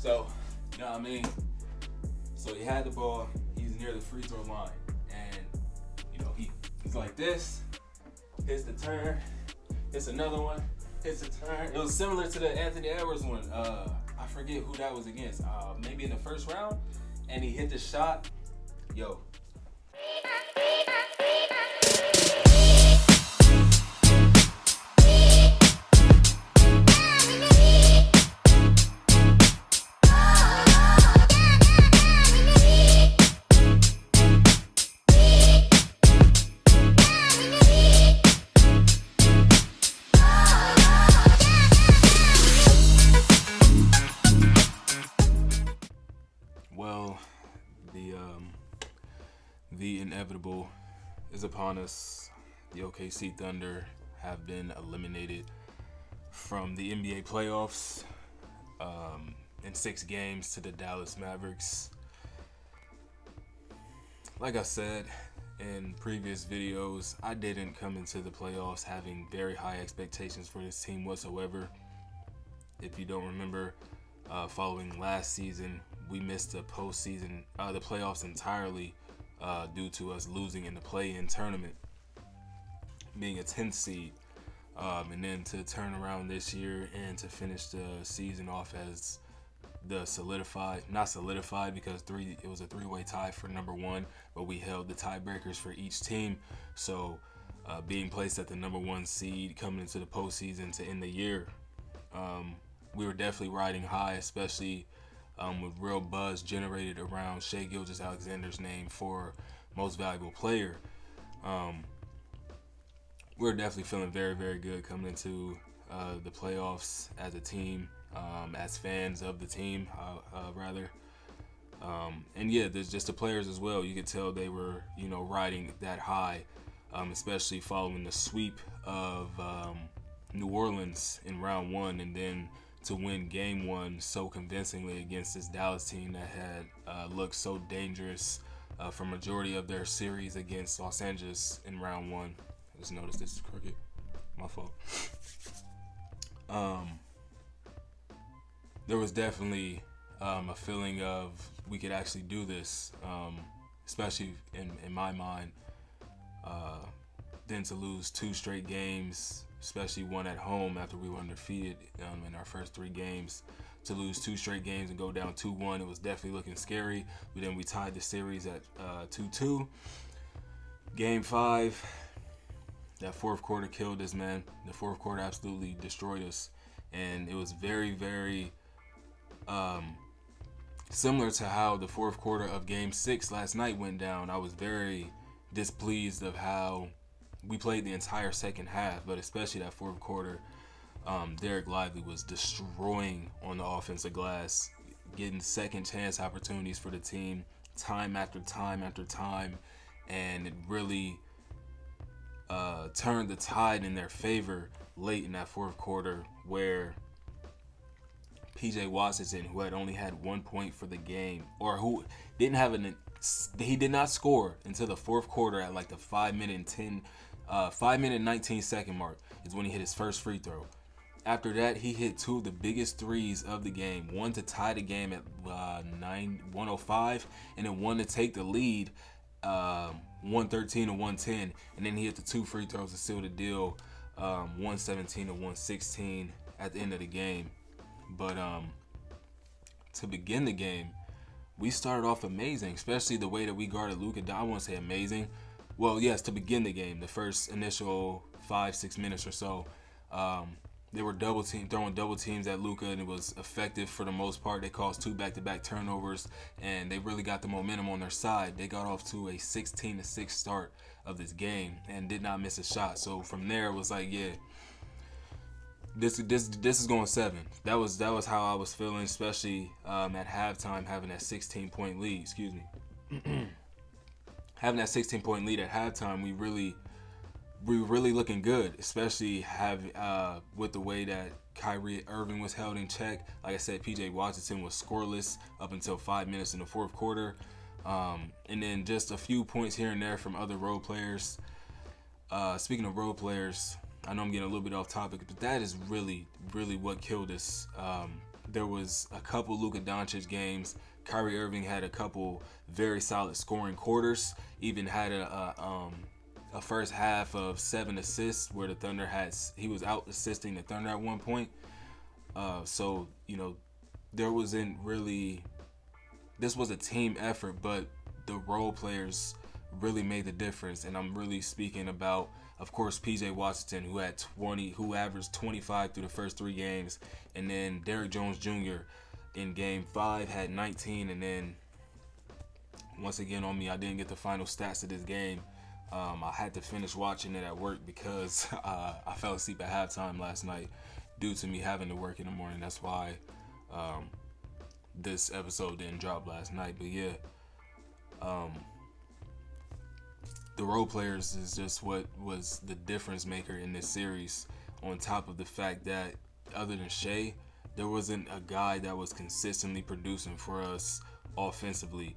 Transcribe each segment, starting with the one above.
So, you know what I mean? So he had the ball. He's near the free throw line. And, you know, he's like this. Hits the turn. Hits another one. Hits the turn. It was similar to the Anthony Edwards one. I forget who that was against. Maybe in the first round. And he hit the shot. Yo. Well, the inevitable is upon us. The OKC Thunder have been eliminated from the NBA playoffs in 6 games to the Dallas Mavericks. Like I said in previous videos, I didn't come into the playoffs having very high expectations for this team whatsoever. If you don't remember, following last season, we missed the playoffs entirely due to us losing in the play-in tournament, being a 10th seed, and then to turn around this year and to finish the season off as the not solidified because it was a 3-way tie for number 1, but we held the tiebreakers for each team. So being placed at the number 1 seed coming into the postseason to end the year, we were definitely riding high, especially with real buzz generated around Shai Gilgeous-Alexander's name for most valuable player. We're definitely feeling very, very good coming into the playoffs as a team, as fans of the team, rather. And yeah, there's just the players as well. You could tell they were, riding that high, especially following the sweep of New Orleans in round 1, and then to win game 1 so convincingly against this Dallas team that had looked so dangerous for majority of their series against Los Angeles in round 1. I just noticed this is crooked. My fault. There was definitely a feeling of we could actually do this, especially in my mind. Then to lose 2 straight games, especially one at home after we were undefeated in our first 3 games, to lose 2 straight games and go down 2-1, it was definitely looking scary. But then we tied the series at 2-2. Game 5, that fourth quarter killed us, man. The fourth quarter absolutely destroyed us, and it was very, very similar to how the fourth quarter of Game 6 last night went down. I was very displeased of how we played the entire second half, but especially that fourth quarter. Derek Lively was destroying on the offensive glass, getting second chance opportunities for the team time after time after time, and it really turned the tide in their favor late in that fourth quarter, where PJ Washington, who had only had 1 point for the game, or who didn't have he did not score until the fourth quarter at like the 5 minute 19 second mark is when he hit his first free throw. After that, he hit 2 of the biggest threes of the game. One to tie the game at 105, and then one to take the lead 113 to 110. And then he hit the 2 free throws to seal the deal 117 to 116 at the end of the game. But to begin the game, we started off amazing, especially the way that we guarded Luka. I won't say amazing. Well, yes, to begin the game, the first initial 5-6 minutes or so, they were throwing double teams at Luka, and it was effective for the most part. They caused 2 back-to-back turnovers, and they really got the momentum on their side. They got off to a 16-6 start of this game and did not miss a shot. So from there, it was like, yeah, this is going 7. That was how I was feeling, especially at halftime, having that 16-point lead. Excuse me. Having that 16-point lead at halftime, we were really looking good, especially with the way that Kyrie Irving was held in check. Like I said, PJ Washington was scoreless up until 5 minutes in the fourth quarter. And then just a few points here and there from other role players. Speaking of role players, I know I'm getting a little bit off topic, but that is really, really what killed us there was a couple Luka Doncic games. Kyrie Irving had a couple very solid scoring quarters. Even had a first half of 7 assists where the Thunder he was out assisting the Thunder at one point. So there wasn't really. This was a team effort, but the role players really made the difference. And I'm really speaking about, of course, PJ Washington, who averaged 25 through the first 3 games, and then Derrick Jones Jr. in Game 5 had 19, and then once again on me, I didn't get the final stats of this game. I had to finish watching it at work because I fell asleep at halftime last night due to me having to work in the morning. That's why this episode didn't drop last night. But yeah, the role players is just what was the difference maker in this series, on top of the fact that other than Shea, there wasn't a guy that was consistently producing for us offensively.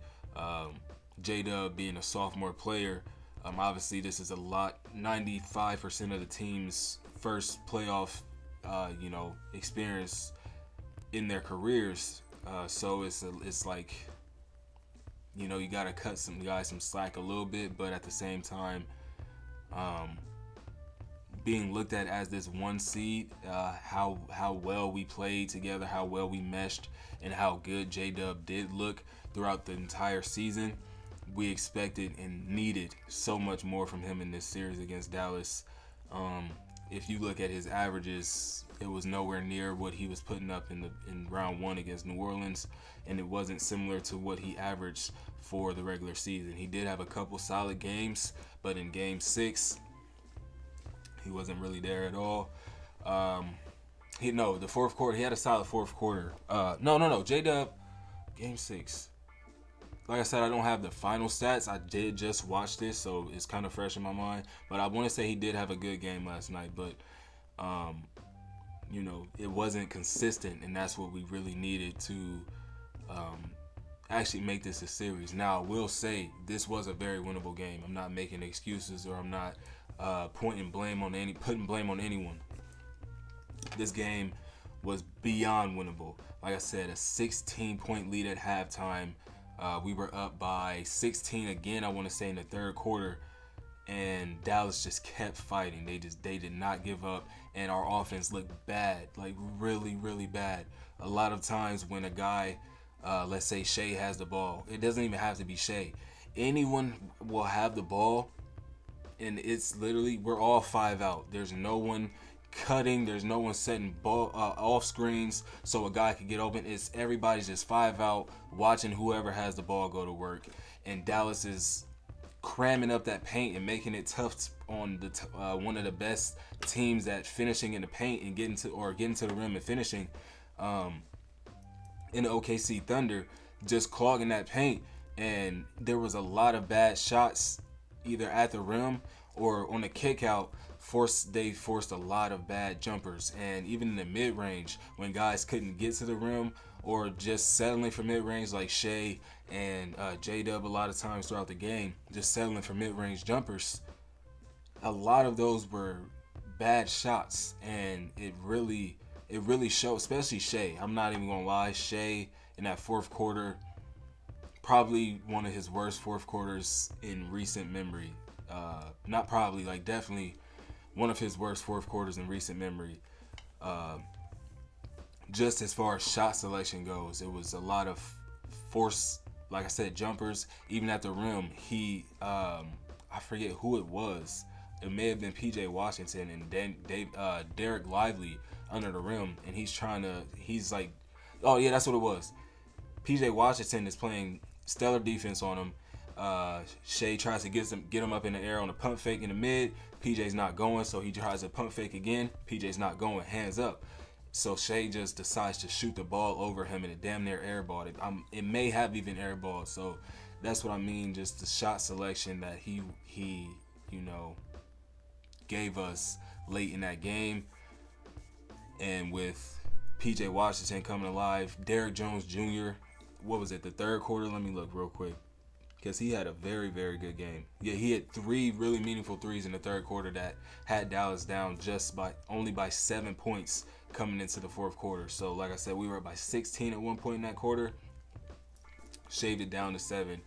J-Dub being a sophomore player, obviously this is 95% of the team's first playoff experience in their careers. So it's like, you got to cut some guys some slack a little bit, but at the same time, being looked at as this 1 seed, how well we played together, how well we meshed, and how good J-Dub did look throughout the entire season, we expected and needed so much more from him in this series against Dallas. If you look at his averages, it was nowhere near what he was putting up in round 1 against New Orleans, and it wasn't similar to what he averaged for the regular season. He did have a couple solid games, but in Game 6, he wasn't really there at all. The fourth quarter, he had a solid fourth quarter. No. J-Dub, Game 6. Like I said, I don't have the final stats. I did just watch this, so it's kind of fresh in my mind. But I want to say he did have a good game last night. But, it wasn't consistent, and that's what we really needed to actually make this a series. Now, I will say this was a very winnable game. I'm not making excuses, or I'm not putting blame on anyone. This game was beyond winnable. Like I said, a 16-point lead at halftime. We were up by 16 again, I want to say, in the third quarter, and Dallas just kept fighting. They did not give up, and our offense looked bad, like really, really bad. A lot of times when a guy, let's say Shea has the ball, it doesn't even have to be Shea. Anyone will have the ball, and it's literally, we're all 5 out. There's no one cutting, there's no one setting ball off screens so a guy can get open. It's everybody's just 5 out, watching whoever has the ball go to work, and Dallas is cramming up that paint and making it tough on the one of the best teams at finishing in the paint and getting to the rim and finishing. In the OKC Thunder, just clogging that paint, and there was a lot of bad shots either at the rim or on the kick out. They forced a lot of bad jumpers, and even in the mid-range, when guys couldn't get to the rim or just settling for mid-range, like Shea and J-Dub a lot of times throughout the game, just settling for mid-range jumpers, a lot of those were bad shots, and it really showed, especially Shea. I'm not even gonna lie, Shea in that fourth quarter, probably one of his worst fourth quarters in recent memory. Not probably, like definitely one of his worst fourth quarters in recent memory. Just as far as shot selection goes, it was a lot of forced, like I said, jumpers. Even at the rim, I forget who it was. It may have been PJ Washington and Derek Lively under the rim, and he's like, oh yeah, that's what it was. PJ Washington is playing stellar defense on him. Shea tries to get him up in the air on a pump fake in the mid. PJ's not going, so he tries to pump fake again. PJ's not going, hands up. So Shea just decides to shoot the ball over him, and it damn near airballed. It may have even airballed. So that's what I mean, just the shot selection that he gave us late in that game. And with PJ Washington coming alive, Derrick Jones Jr., what was it, the third quarter? Let me look real quick, because he had a very, very good game. Yeah, he had 3 really meaningful threes in the third quarter that had Dallas down only by 7 points coming into the fourth quarter. So, like I said, we were up by 16 at one point in that quarter. Shaved it down to 7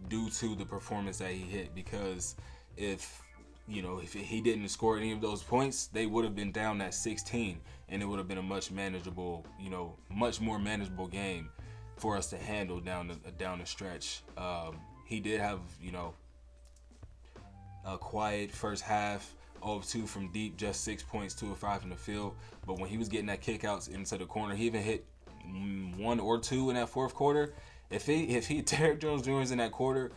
due to the performance that he hit. Because if he didn't score any of those points, they would have been down at 16, and it would have been a much more manageable game for us to handle down the stretch. He did have, a quiet first half. 0 of 2 from deep, just 6 points, 2 of 5 from the field. But when he was getting that kickouts into the corner, he even hit 1 or 2 in that fourth quarter. If Derrick Jones Jr. is in that corner,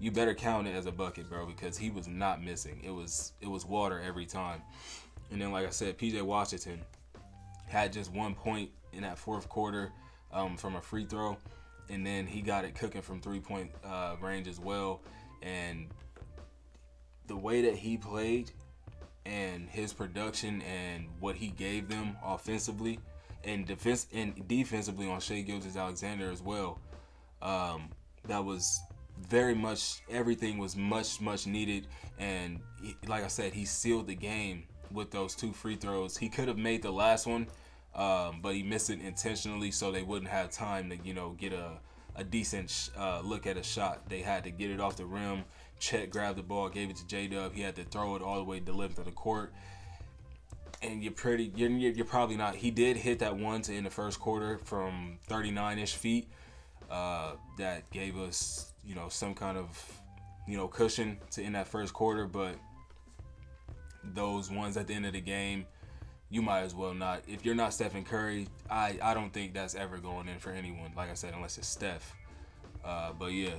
you better count it as a bucket, bro, because he was not missing. It was water every time. And then, like I said, PJ Washington had just 1 point in that fourth quarter from a free throw, and then he got it cooking from 3-point range as well. And the way that he played and his production and what he gave them offensively and defensively on Shai Gilgeous-Alexander as well, that was very much, everything was much needed. And like I said, he sealed the game with those 2 free throws. He could have made the last one, but he missed it intentionally so they wouldn't have time to get a decent look at a shot. They had to get it off the rim. Chet grabbed the ball, gave it to J-Dub. He had to throw it all the way to the length of the court. And you're probably not. He did hit that one to in the first quarter from 39-ish feet. That gave us, some kind of, cushion to end that first quarter. But those ones at the end of the game, you might as well not. If you're not Stephen Curry, I don't think that's ever going in for anyone. Like I said, unless it's Steph. But yeah.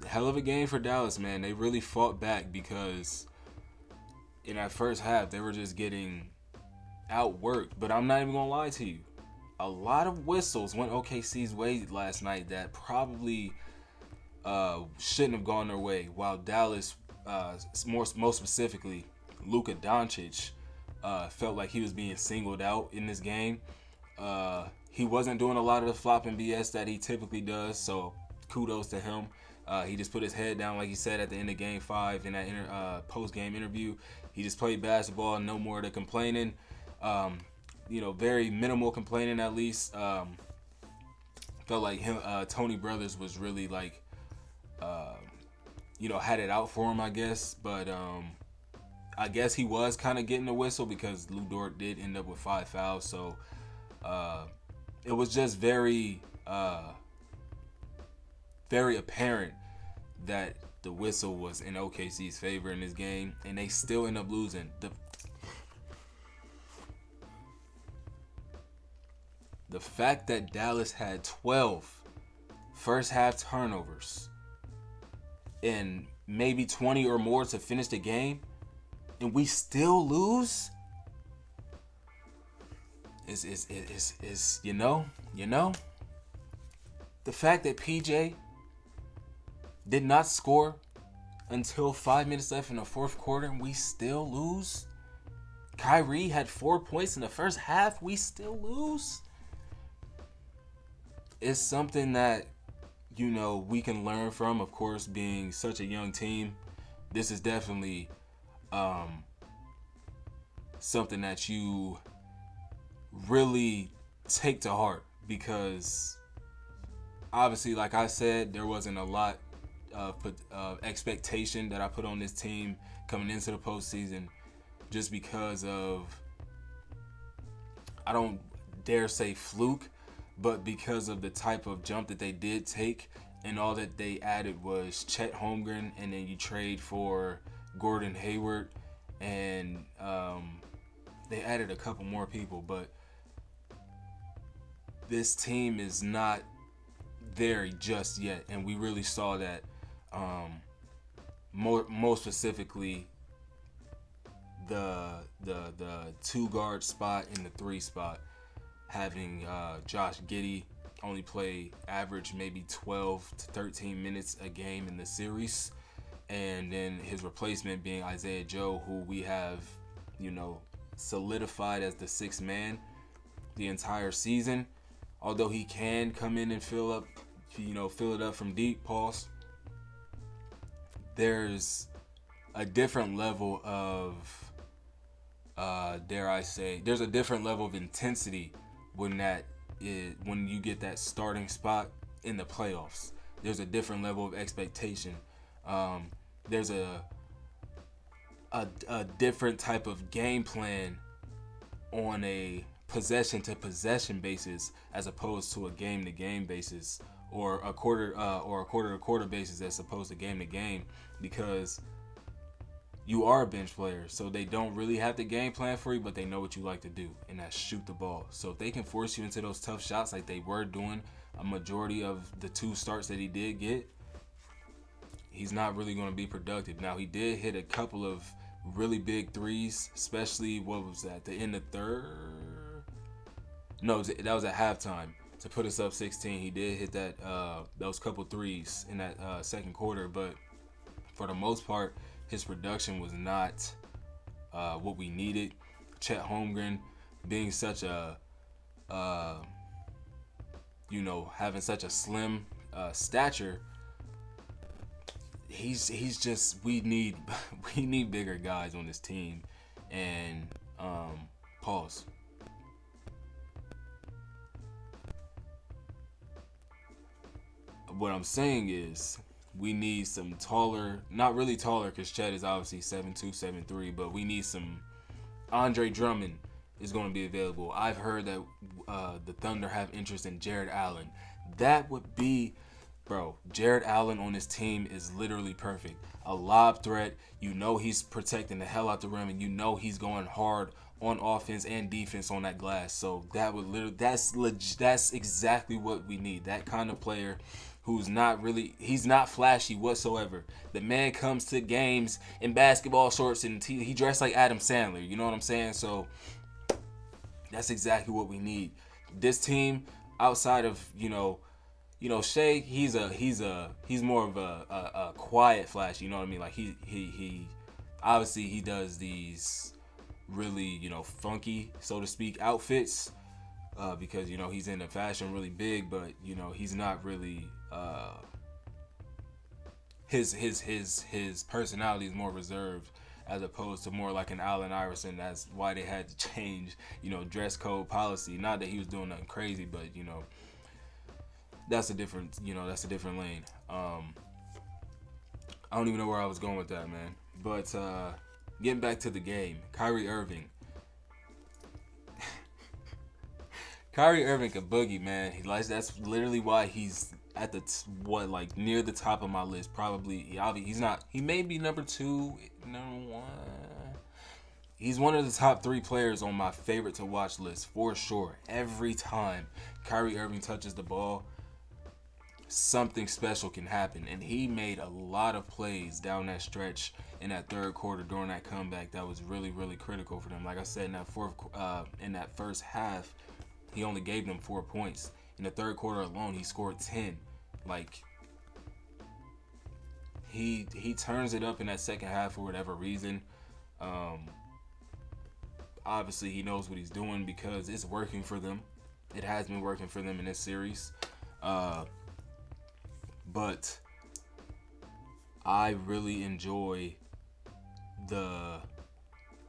Hell of a game for Dallas, man. They really fought back because in that first half, they were just getting outworked. But I'm not even going to lie to you. A lot of whistles went OKC's way last night that probably shouldn't have gone their way. While Dallas, most specifically, Luka Doncic, felt like he was being singled out in this game. He wasn't doing a lot of the flopping BS that he typically does, so kudos to him. He just put his head down, like he said at the end of Game 5 in that post-game interview. He just played basketball, no more of the complaining. Very minimal complaining at least. Felt like him, Tony Brothers was really like, had it out for him, I guess. But I guess he was kind of getting the whistle because Lou Dort did end up with 5 fouls. So it was just very apparent that the whistle was in OKC's favor in this game, and they still end up losing. The fact that Dallas had 12 first half turnovers and maybe 20 or more to finish the game, and we still lose, is the fact that PJ did not score until 5 minutes left in the fourth quarter and we still lose. Kyrie had 4 points in the first half. We still lose. It's something that, we can learn from, of course, being such a young team. This is definitely something that you really take to heart because obviously, like I said, there wasn't a lot of expectation that I put on this team coming into the postseason just because of, I don't dare say fluke, but because of the type of jump that they did take, and all that they added was Chet Holmgren, and then you trade for Gordon Hayward, and they added a couple more people, but this team is not there just yet, and we really saw that more specifically the 2-guard spot and the 3 spot, having Josh Giddey only play average maybe 12 to 13 minutes a game in the series, and then his replacement being Isaiah Joe, who we have solidified as the 6th man the entire season. Although he can come in and fill it up from deep, pause. There's a different level of dare I say, there's a different level of intensity when when you get that starting spot in the playoffs. There's a different level of expectation. There's a different type of game plan on a possession to possession basis as opposed to a game to game basis, or a quarter to quarter basis as opposed to game to game, because you are a bench player, so they don't really have the game plan for you, but they know what you like to do, and that's shoot the ball. So if they can force you into those tough shots like they were doing a majority of the 2 starts that he did get, he's not really going to be productive. Now, he did hit a couple of really big threes, especially, what was that, the end of third? No, that was at halftime to put us up 16. He did hit those couple threes in that second quarter, but for the most part, his production was not what we needed. Chet Holmgren being such a, having such a slim stature, he's just, we need bigger guys on this team. And pause. What I'm saying is, we need some taller, not really taller, because Chet is obviously 7'2", 7'3", but we need some. Andre Drummond is going to be available. I've heard that the Thunder have interest in Jared Allen. That would be, bro, Jared Allen on his team is literally perfect. A lob threat, he's protecting the hell out the rim, and he's going hard on offense and defense on that glass. So that would literally, that's exactly what we need. That kind of player he's not flashy whatsoever. The man comes to games in basketball shorts and he dressed like Adam Sandler. You know what I'm saying? So that's exactly what we need. This team, outside of Shea, he's more of a quiet flash. You know what I mean? Like he obviously he does these really funky, so to speak, outfits because he's into fashion really big, but he's not really. His personality is more reserved as opposed to more like an Allen Iverson. That's why they had to change, dress code policy. Not that he was doing nothing crazy, but that's a different lane. I don't even know where I was going with that, man. But getting back to the game, Kyrie Irving. Kyrie Irving a boogie, man. That's literally why he's at the near the top of my list. Probably he's not. He may be number 2, number 1. He's one of the top 3 players on my favorite to watch list for sure. Every time Kyrie Irving touches the ball, something special can happen, and he made a lot of plays down that stretch in that third quarter during that comeback that was really, really critical for them. Like I said, in that first half, he only gave them 4 points. In the third quarter alone, he scored 10. Like, he turns it up in that second half for whatever reason. Obviously, he knows what he's doing because it's working for them. It has been working for them in this series. But I really enjoy the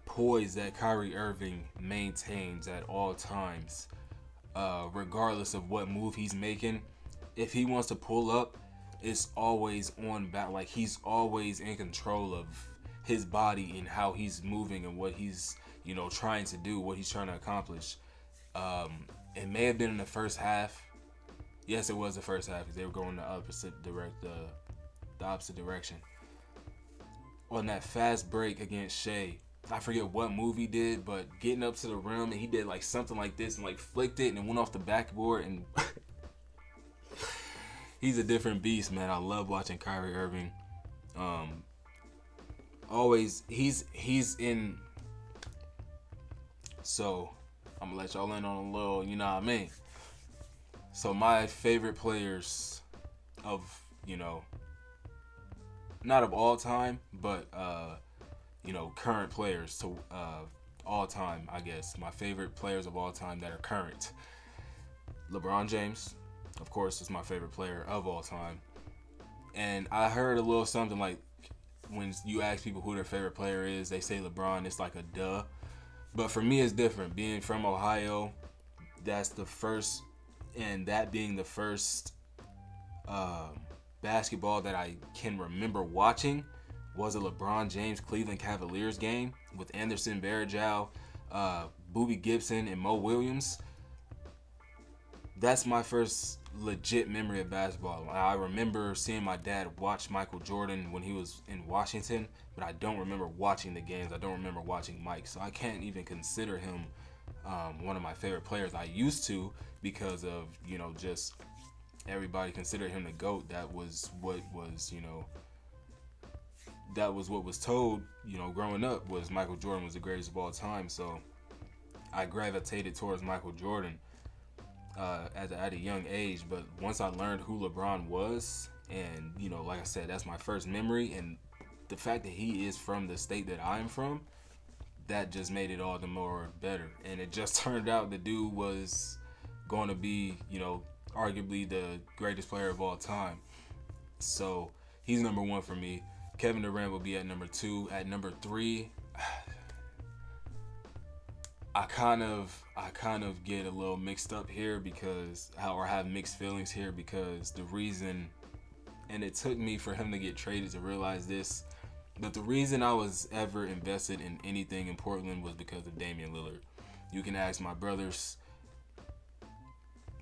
poise that Kyrie Irving maintains at all times. Regardless of what move he's making, if he wants to pull up, it's always on back. Like, he's always in control of his body and how he's moving and what he's trying to do, what he's trying to accomplish. It may have been in the first half. Yes, it was the first half because they were going the opposite direction. On that fast break against Shea, I forget what move he did, but getting up to the rim, and he did like something like this and like flicked it and it went off the backboard, and he's a different beast, man. I love watching Kyrie Irving. Always he's in. So I'm gonna let y'all in on a little, you know what I mean. So my favorite players of not of all time, but current players to all time, I guess. My favorite players of all time that are current. LeBron James, of course, is my favorite player of all time. And I heard a little something like when you ask people who their favorite player is, they say LeBron. It's like a duh. But for me, it's different. Being from Ohio, that's the first, and that being the first um, basketball that I can remember watching was a LeBron James Cleveland Cavaliers game with Anderson Varejao, uh, Boobie Gibson, and Mo Williams. That's my first legit memory of basketball. I remember seeing my dad watch Michael Jordan when he was in Washington, but I don't remember watching the games. I don't remember watching Mike, so I can't even consider him one of my favorite players. I used to because of just everybody considered him the GOAT. That was what was told growing up was Michael Jordan was the greatest of all time. So I gravitated towards Michael Jordan at a young age. But once I learned who LeBron was, and like I said, that's my first memory, and the fact that he is from the state that I'm from, that just made it all the more better. And it just turned out the dude was going to be, arguably the greatest player of all time. So he's number one for me. Kevin Durant will be at number two. At number three, I kind of get a little mixed up here because or have mixed feelings here because the reason, and it took me for him to get traded to realize this, but the reason I was ever invested in anything in Portland was because of Damian Lillard. You can ask my brothers.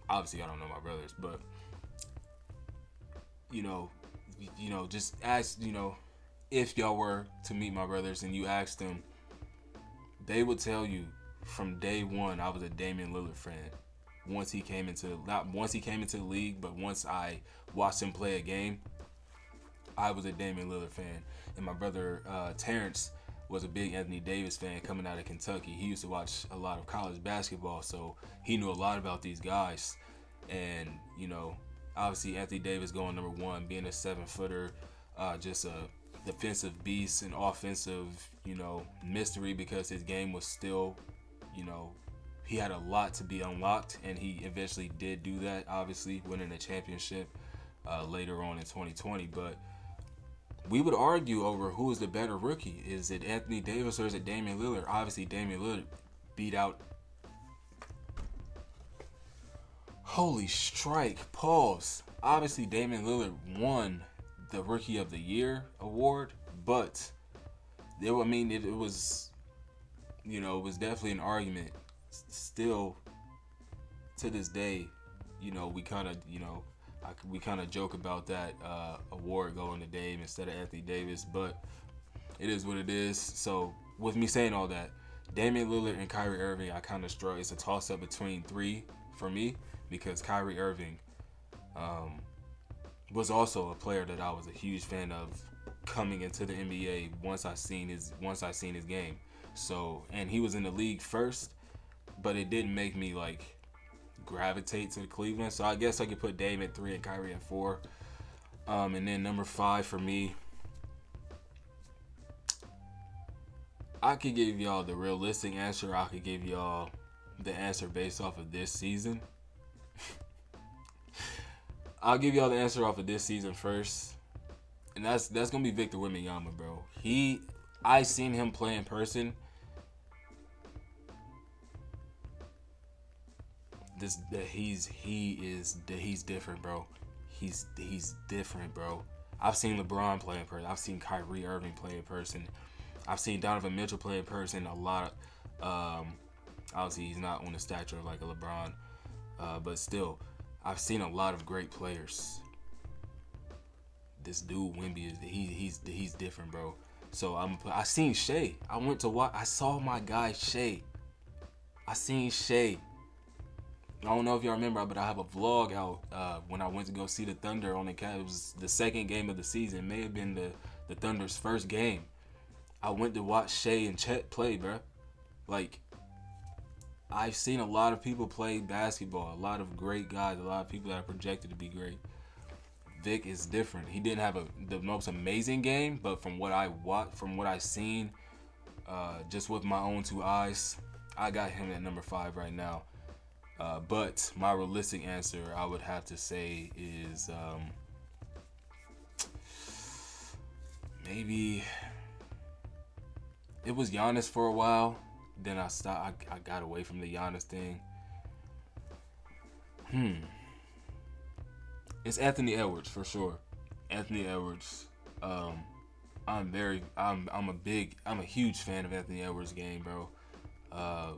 Obviously, I don't know my brothers, but just ask, if y'all were to meet my brothers and you asked them, they would tell you from day one I was a Damian Lillard fan. Not once he came into the league, but once I watched him play a game, I was a Damian Lillard fan. And my brother Terrence was a big Anthony Davis fan coming out of Kentucky. He used to watch a lot of college basketball, so he knew a lot about these guys. And obviously Anthony Davis going number one, being a 7-footer, just a defensive beast and offensive, mystery, because his game was still, he had a lot to be unlocked, and he eventually did do that, obviously winning a championship later on in 2020. But we would argue over who is the better rookie. Is it Anthony Davis or is it Damian Lillard? Obviously Damian Lillard beat out. Holy strike, pause. Obviously Damian Lillard won the Rookie of the Year award, but it was, it was definitely an argument. Still, to this day, we kind of joke about that award going to Dame instead of Anthony Davis, but it is what it is. So with me saying all that, Damian Lillard and Kyrie Irving, I kind of struggle. It's a toss-up between three for me because Kyrie Irving was also a player that I was a huge fan of coming into the NBA once I seen his game. So, and he was in the league first, but it didn't make me gravitate to the Cleveland. So I guess I could put Dame at 3 and Kyrie at 4. And then number 5 for me, I could give y'all the realistic answer. I could give y'all the answer based off of this season. I'll give y'all the answer off of this season first. And that's gonna be Victor Wembanyama, bro. I seen him play in person. He's different, bro. He's different, bro. I've seen LeBron play in person. I've seen Kyrie Irving play in person. I've seen Donovan Mitchell play in person a lot. Obviously he's not on the stature like a LeBron, but still, I've seen a lot of great players. This dude Wemby he's different, bro. So I seen Shea. I went to watch. I saw my guy Shea. I seen Shea. I don't know if y'all remember, but I have a vlog out when I went to go see the Thunder on the Cavs. It was the second game of the season. It may have been the Thunder's first game. I went to watch Shea and Chet play, bro. I've seen a lot of people play basketball. A lot of great guys. A lot of people that are projected to be great. Vic is different. He didn't have the most amazing game, but from what I watched, from what I seen, just with my own 2 eyes, I got him at number 5 right now. But my realistic answer, I would have to say, is maybe it was Giannis for a while, then I stopped. I got away from the Giannis thing. It's Anthony Edwards for sure. Anthony Edwards. I'm a huge fan of Anthony Edwards' game, bro. Uh,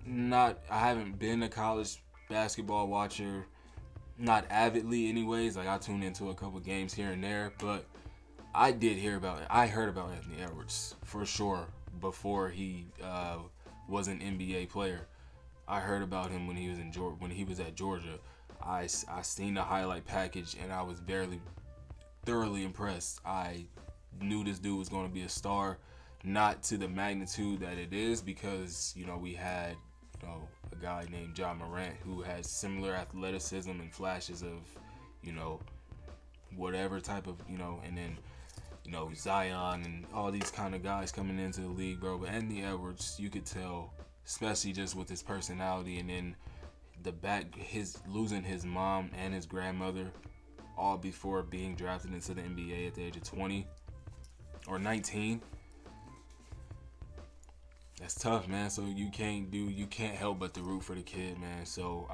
I haven't been a college basketball watcher, not avidly, anyways. Like I tune into a couple games here and there, but I heard about Anthony Edwards for sure before he was an NBA player. I heard about him when he was when he was at Georgia. I seen the highlight package and I was thoroughly impressed. I knew this dude was going to be a star, not to the magnitude that it is because we had a guy named John Morant who has similar athleticism and flashes of whatever type of and then Zion and all these kind of guys coming into the league, bro. But Anthony Edwards, you could tell, especially just with his personality, and then his losing his mom and his grandmother all before being drafted into the NBA at the age of 20 or 19. That's tough, man. So you can't help but to root for the kid, man. So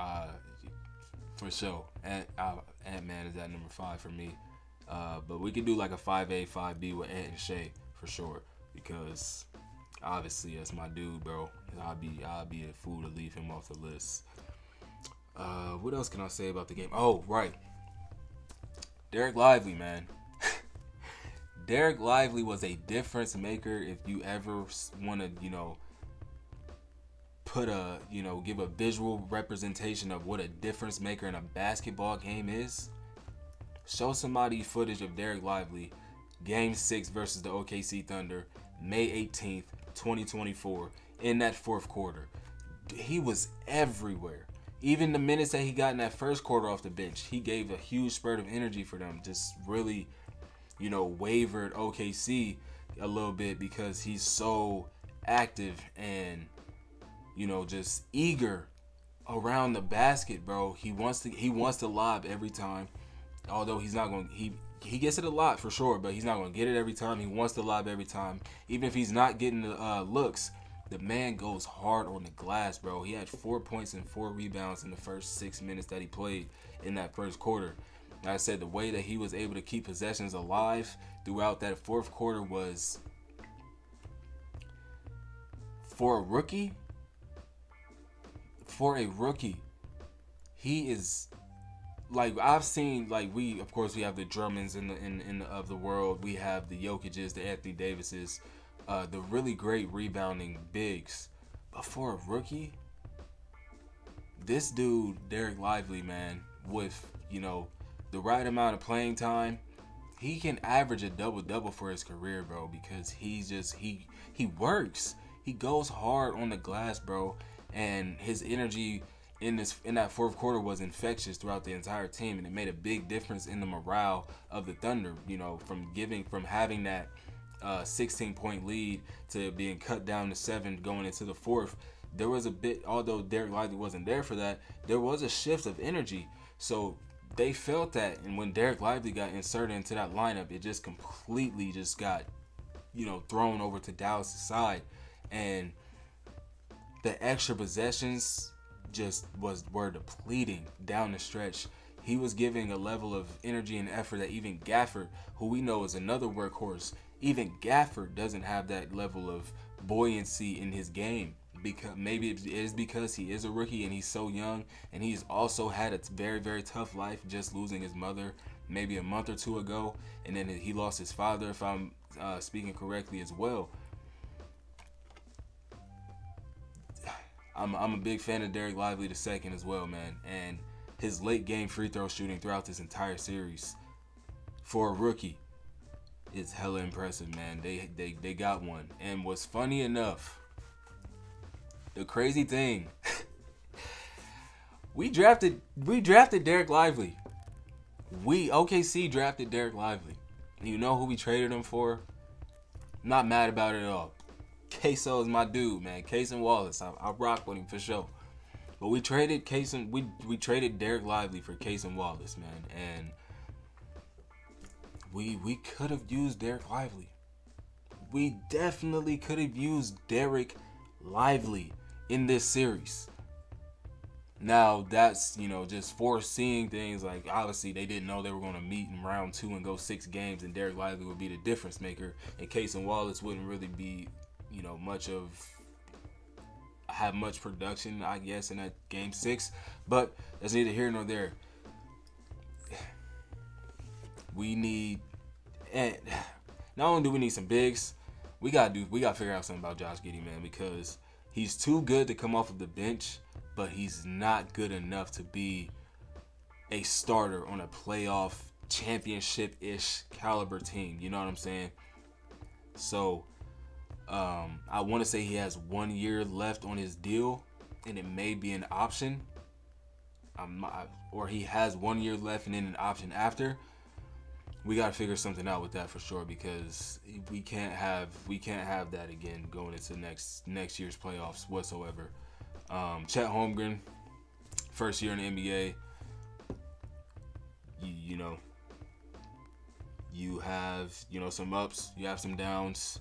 for sure, Ant-Man is at number 5 for me. But we could do like a 5A, 5B with Ant and Shay for sure, because obviously that's my dude, bro. I'll be a fool to leave him off the list. What else can I say about the game? Oh, right. Derek Lively, man. Derek Lively was a difference maker. If you ever want to, give a visual representation of what a difference maker in a basketball game is, show somebody footage of Derek Lively, Game 6 versus the OKC Thunder, May 18th, 2024, in that fourth quarter. He was everywhere. Even the minutes that he got in that first quarter off the bench, he gave a huge spurt of energy for them. Just really, wavered OKC a little bit because he's so active and, just eager around the basket, bro. He wants to lob every time. Although he's not going, he gets it a lot for sure, but he's not going to get it every time. He wants to lob every time. Even if he's not getting the looks, the man goes hard on the glass, bro. He had 4 points and 4 rebounds in the first 6 minutes that he played in that first quarter. Like I said, the way that he was able to keep possessions alive throughout that fourth quarter was, for a rookie, he is, like, I've seen, like, we have the Drummonds of the world. We have the Jokic's, the Anthony Davis's, the really great rebounding bigs. But for a rookie, this dude, Derek Lively, man, with, the right amount of playing time, he can average a double-double for his career, bro, because he works. He goes hard on the glass, bro, and his energy in that fourth quarter was infectious throughout the entire team, and it made a big difference in the morale of the Thunder, from having that 16-point lead to being cut down to 7 going into the fourth. There was a bit, although Derek Lively wasn't there for that, there was a shift of energy. So they felt that, and when Derek Lively got inserted into that lineup, it just completely just got, thrown over to Dallas' side, and the extra possessions just were depleting down the stretch. He was giving a level of energy and effort that even Gafford, who we know is another workhorse, even Gafford doesn't have that level of buoyancy in his game. Because maybe it is because he is a rookie and he's so young, and he's also had a very, very tough life, just losing his mother maybe a month or two ago, and then he lost his father, if I'm speaking correctly, as well. I'm a big fan of Derek Lively II as well, man, and his late game free throw shooting throughout this entire series for a rookie is hella impressive, man. They got one. And what's funny enough, the crazy thing, we drafted Derek Lively. OKC drafted Derek Lively. And you know who we traded him for? Not mad about it at all. Queso is my dude, man. Case and Wallace. I rock with him for sure. But we traded we traded Derek Lively for Case and Wallace, man. And we could have used Derek Lively. we definitely could have used Derek Lively in this series. Now that's, just foreseeing things. Like, obviously they didn't know they were going to meet in round 2 and go 6 games, and Derek Lively would be the difference maker, and Case and Wallace wouldn't really be, have much production, I guess, in that game 6. But that's neither here nor there. We need, and not only do we need some bigs, we gotta figure out something about Josh Giddey, man, because he's too good to come off of the bench, but he's not good enough to be a starter on a playoff championship-ish caliber team. You know what I'm saying? So I want to say he has 1 year left on his deal, and it may be an option. Or he has 1 year left and then an option after. We got to figure something out with that for sure, because we can't have that again going into next year's playoffs whatsoever. Chet Holmgren, first year in the NBA. You have some ups, you have some downs.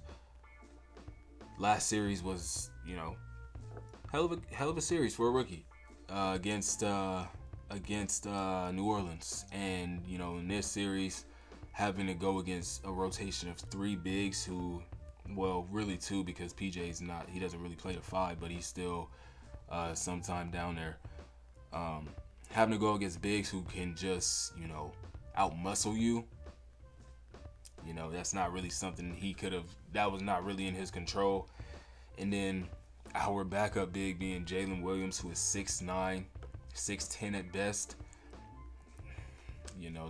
Last series was hell of a series for a rookie against New Orleans, and in this series, having to go against a rotation of 3 bigs who, well, really 2, because PJ's he doesn't really play the 5, but he's still sometime down there. Having to go against bigs who can just, out-muscle you, that's not really something that was not really in his control. And then our backup big being Jalen Williams, who is 6'9", 6'10" at best.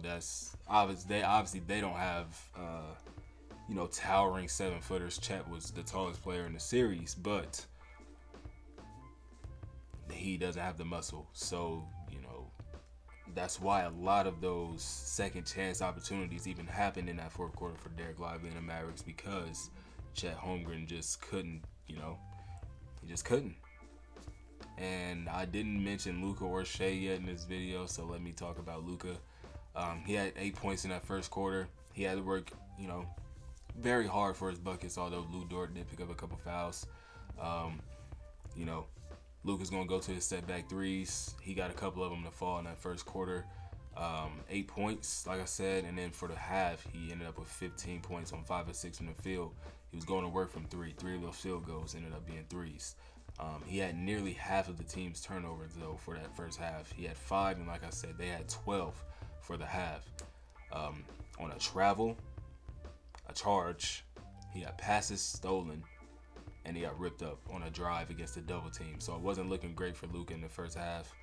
That's obviously they don't have towering 7-footers. Chet was the tallest player in the series, but he doesn't have the muscle. So that's why a lot of those second chance opportunities even happened in that fourth quarter for Derek Lively and the Mavericks, because Chet Holmgren just couldn't. He just couldn't. And I didn't mention Luka or Shea yet in this video, so let me talk about Luka. He had 8 points in that first quarter. He had to work, very hard for his buckets, although Lou Dort did pick up a couple fouls. Luka's going to go to his step-back threes. He got a couple of them to fall in that first quarter. 8 points, like I said, and then for the half, he ended up with 15 points on 5 of 6 from the field. He was going to work from 3. 3 of those field goals ended up being threes. He had nearly half of the team's turnovers, though, for that first half. He had 5, and like I said, they had 12 for the half. On a travel, a charge, he got passes stolen, and he got ripped up on a drive against a double team. So it wasn't looking great for Luka in the first half.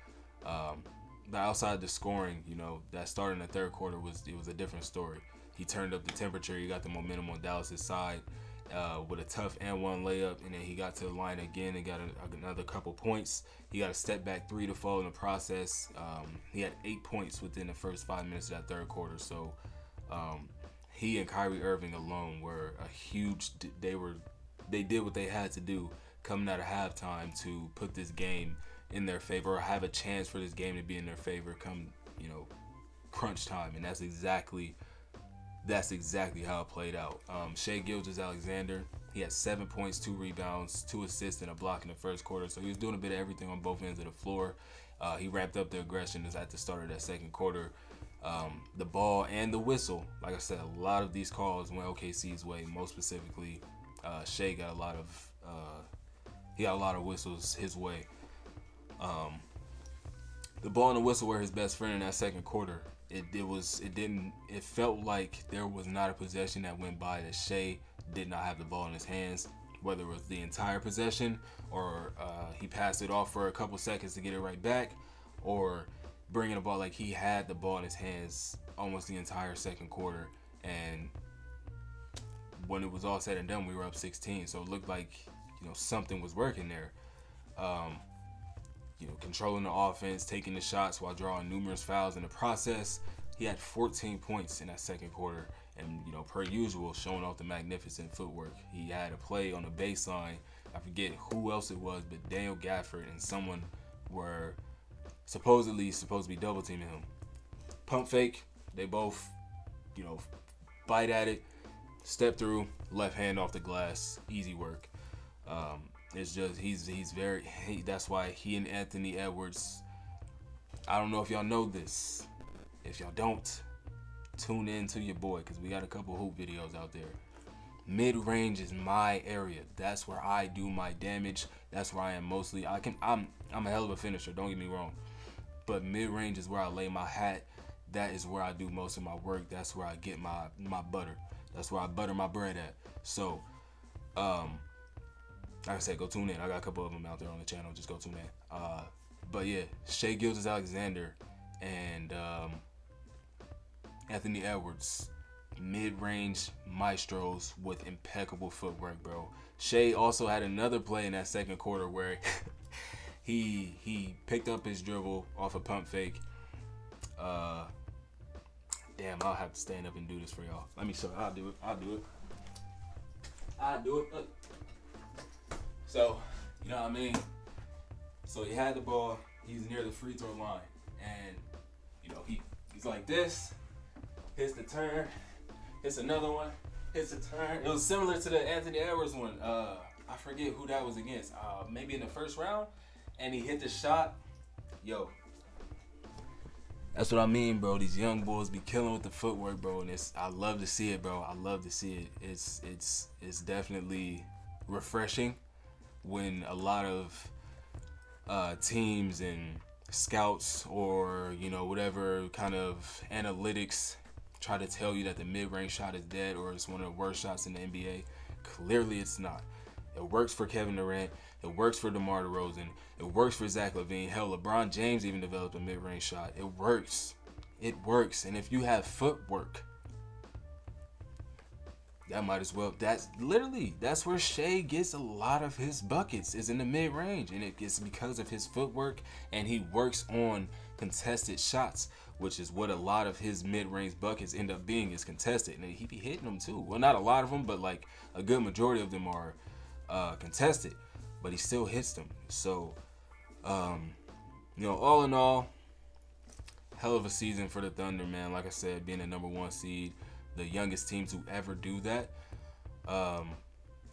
But outside the scoring, that start in the third quarter was a different story. He turned up the temperature. He got the momentum on Dallas' side with a tough and one layup, and then he got to the line again and got another couple points. He got a step back 3 to fall in the process. He had 8 points within the first 5 minutes of that third quarter. So he and Kyrie Irving alone were a huge. They did what they had to do coming out of halftime to put this game in their favor, or have a chance for this game to be in their favor come crunch time, and that's exactly how it played out. Shai Gilgeous-Alexander, he had 7 points, 2 rebounds, 2 assists, and a block in the first quarter. So he was doing a bit of everything on both ends of the floor. He ramped up the aggression at the start of that second quarter. The ball and the whistle, like I said, a lot of these calls went OKC's way. Most specifically, Shai got a lot of whistles his way. The ball and the whistle were his best friend in that second quarter. It felt like there was not a possession that went by that Shai did not have the ball in his hands, whether it was the entire possession or he passed it off for a couple seconds to get it right back, or bringing the ball. Like, he had the ball in his hands almost the entire second quarter, and when it was all said and done, we were up 16, so it looked like something was working there. Controlling the offense, taking the shots while drawing numerous fouls in the process. He had 14 points in that second quarter, and per usual, showing off the magnificent footwork. He had a play on the baseline. I forget who else it was, but Daniel Gafford and someone were supposedly supposed to be double teaming him. Pump fake. They both, bite at it. step through, left hand off the glass, easy work. It's just that's why he and Anthony Edwards. I don't know if y'all know this. If y'all don't, tune in to your boy, because we got a couple hoop videos out there. Mid-range is my area. That's where I do my damage. That's where I am mostly. I'm a hell of a finisher, don't get me wrong. But mid-range is where I lay my hat. That is where I do most of my work. That's where I get my butter. That's where I butter my bread at. So, like I said, go tune in. I got a couple of them out there on the channel. Just go tune in. But yeah, Shai Gilgeous-Alexander and Anthony Edwards, mid-range maestros with impeccable footwork, bro. Shai also had another play in that second quarter where he picked up his dribble off a pump fake. Damn, I'll have to stand up and do this for y'all. Let me show you. I'll do it. Look. So, you know what I mean? So he had the ball. He's near the free throw line. And, you know, he's like this. Hits the turn. Hits another one. Hits the turn. It was similar to the Anthony Edwards one. I forget who that was against. Maybe in the first round. And he hit the shot. Yo. That's what I mean, bro. These young boys be killing with the footwork, bro. And I love to see it, bro. I love to see it. It's definitely refreshing when a lot of teams and scouts or, you know, whatever kind of analytics try to tell you that the mid-range shot is dead or it's one of the worst shots in the NBA. Clearly it's not. It works for Kevin Durant. It works for DeMar DeRozan. It works for Zach LaVine. Hell, LeBron James even developed a mid-range shot. It works. It works. And if you have footwork, that might as well. That's where Shai gets a lot of his buckets, is in the mid-range. And it's because of his footwork, and he works on contested shots, which is what a lot of his mid-range buckets end up being, is contested. And he be hitting them too. Well, not a lot of them, but like a good majority of them are contested. But he still hits them. So, you know, all in all, hell of a season for the Thunder, man. Like I said, being the number 1 seed, the youngest team to ever do that.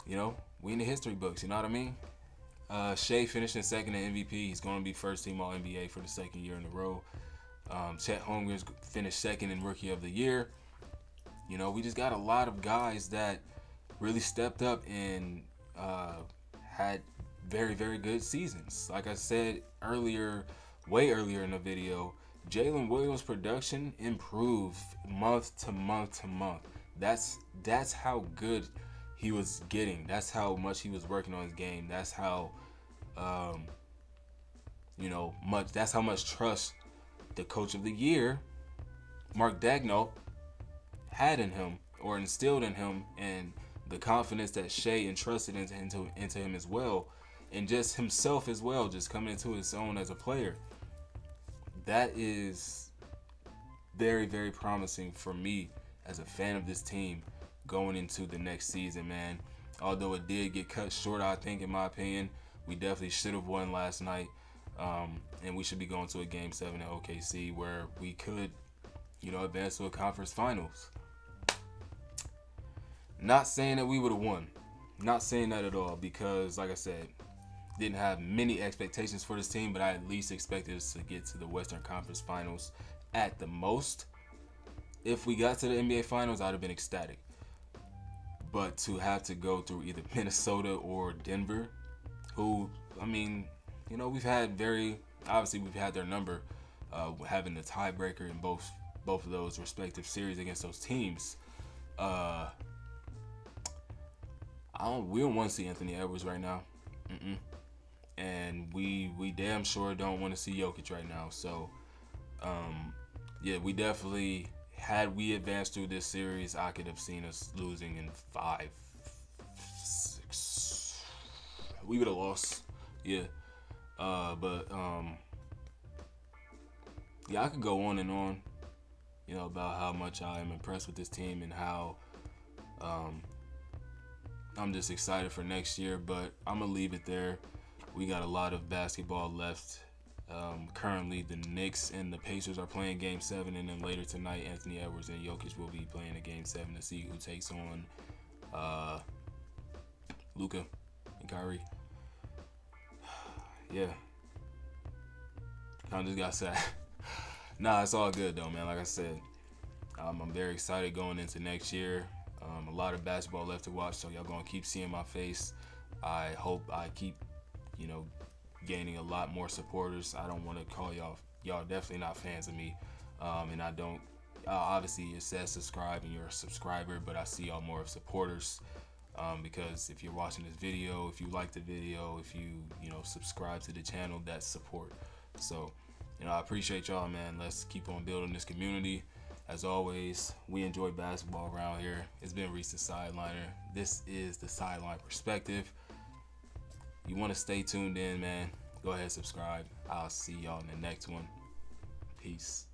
You know, we in the history books, you know what I mean? Shai finishing second in MVP. He's going to be first team All-NBA for the second year in a row. Chet Holmgren's finished second in Rookie of the Year. You know, we just got a lot of guys that really stepped up and had very, very good seasons. Like I said earlier, way earlier in the video, Jalen Williams' production improved month to month to month. That's how good he was getting. That's how much he was working on his game. That's how, that's how much trust the Coach of the Year, Mark Daigneault, had in him or instilled in him, and the confidence that Shai entrusted into him as well, and just himself as well, just coming into his own as a player. That is very, very promising for me as a fan of this team going into the next season, man. Although it did get cut short, I think, in my opinion, we definitely should have won last night. And we should be going to a Game 7 at OKC where we could, you know, advance to a conference finals. Not saying that we would have won. Not saying that at all, because, like I said, didn't have many expectations for this team, but I at least expected us to get to the Western Conference Finals at the most. If we got to the NBA Finals, I'd have been ecstatic. But to have to go through either Minnesota or Denver, who, I mean, you know, we've had their number, having the tiebreaker in both of those respective series against those teams. We don't want to see Anthony Edwards right now. And we damn sure don't want to see Jokic right now. So, yeah, we definitely, had we advanced through this series, I could have seen us losing in 5, 6. We would have lost. Yeah. But yeah, I could go on and on, you know, about how much I am impressed with this team and how I'm just excited for next year, but I'm going to leave it there. We got a lot of basketball left Currently, the Knicks and the Pacers are playing Game 7, and then later tonight, Anthony Edwards and Jokic will be playing a Game 7 to see who takes on Luka and Kyrie. Yeah, kind of just got sad. Nah, it's all good though, man. Like I said, I'm very excited going into next year. A lot of basketball left to watch, so y'all gonna keep seeing my face. I hope I keep, gaining a lot more supporters. I don't want to call y'all definitely not fans of me, and I don't. Obviously, it says subscribe and you're a subscriber, but I see y'all more of supporters. Because if you're watching this video, if you like the video, if you subscribe to the channel, that's support. So, I appreciate y'all, man. Let's keep on building this community. As always, we enjoy basketball around here. It's been Reese the Sideliner. This is the Sideline Perspective. You want to stay tuned in, man, go ahead and subscribe. I'll see y'all in the next one. Peace.